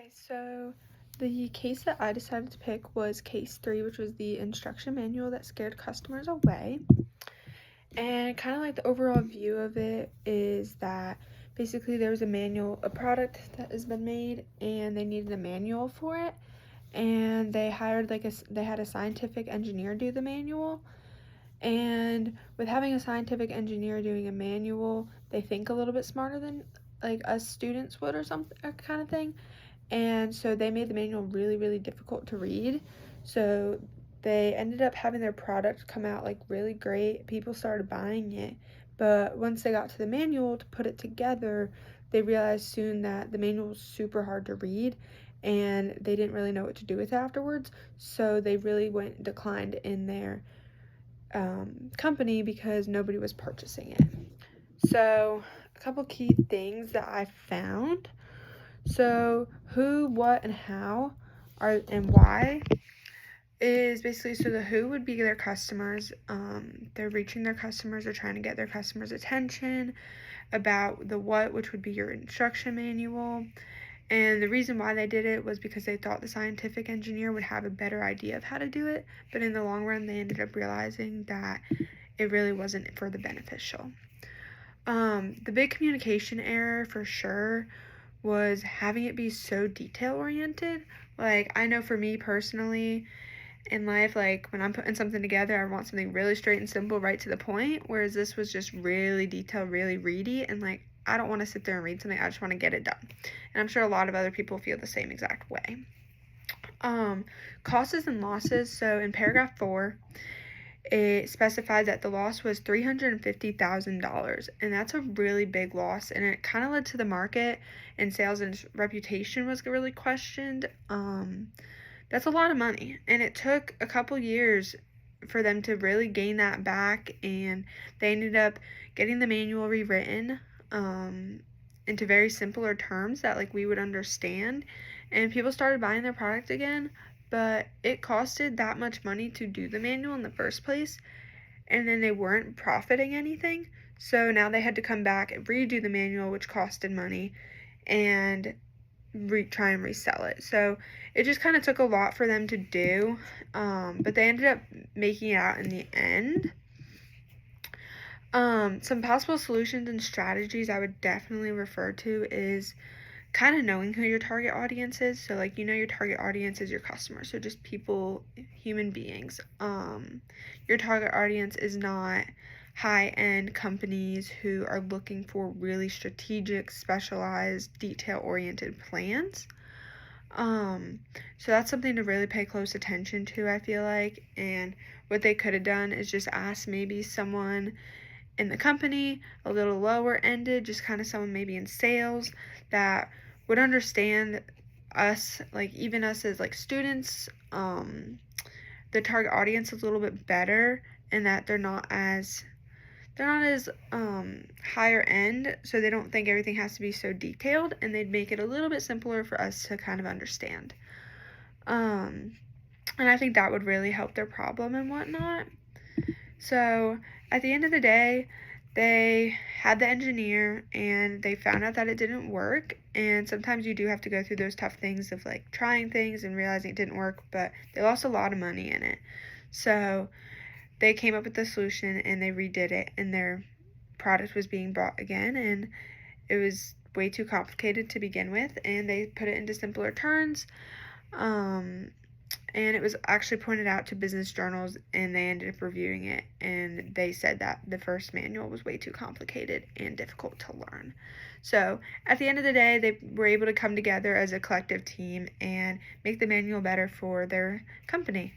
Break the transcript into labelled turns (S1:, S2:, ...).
S1: Okay, so the case that I decided to pick was case 3, which was the instruction manual that scared customers away. And kind of like the overall view of it is that basically there was a product that has been made, and they needed a manual for it. And they hired they had a scientific engineer do the manual. And with having a scientific engineer doing a manual, they think a little bit smarter than like us students would or something kind of thing. And so they made the manual really, really difficult to read. So they ended up having their product come out like really great. People started buying it. But once they got to the manual to put it together, they realized soon that the manual was super hard to read and they didn't really know what to do with it afterwards. So they really declined in their company because nobody was purchasing it. So, a couple key things that I found. So, who, what, and how are and why is basically, so the who would be their customers. They're reaching their customers, they're trying to get their customers' attention about the what, which would be your instruction manual. And the reason why they did it was because they thought the scientific engineer would have a better idea of how to do it, but in the long run, they ended up realizing that it really wasn't for the beneficial. The big communication error for sure was having it be so detail oriented. Like, I know for me personally in life, like when I'm putting something together, I want something really straight and simple, right to the point, whereas this was just really detailed, really ready, and like I don't want to sit there and read something, I just want to get it done. And I'm sure a lot of other people feel the same exact way. Costs and losses. So in paragraph 4, it specified that the loss was $350,000, and that's a really big loss, and it kind of led to the market and sales and reputation was really questioned. That's a lot of money, and it took a couple years for them to really gain that back, and they ended up getting the manual rewritten into very simpler terms that like we would understand, and people started buying their product again. But it costed that much money to do the manual in the first place, and then they weren't profiting anything. So now they had to come back and redo the manual, which costed money, and try and resell it. So it just kind of took a lot for them to do, but they ended up making it out in the end. Some possible solutions and strategies I would definitely refer to is kind of knowing who your target audience is. So like, your target audience is your customers, so just people, human beings. Your target audience is not high-end companies who are looking for really strategic, specialized, detail-oriented plans. So that's something to really pay close attention to, I feel like. And what they could have done is just ask maybe someone in the company a little lower ended, just kind of someone maybe in sales that would understand us, like even us as like students, the target audience a little bit better, and that they're not as higher end, so they don't think everything has to be so detailed, and they'd make it a little bit simpler for us to kind of understand. And I think that would really help their problem and whatnot. So at the end of the day, they had the engineer and they found out that it didn't work. And sometimes you do have to go through those tough things of like trying things and realizing it didn't work, but they lost a lot of money in it. So they came up with the solution and they redid it, and their product was being bought again, and it was way too complicated to begin with, and they put it into simpler terms. And it was actually pointed out to business journals, and they ended up reviewing it, and they said that the first manual was way too complicated and difficult to learn. So at the end of the day, they were able to come together as a collective team and make the manual better for their company.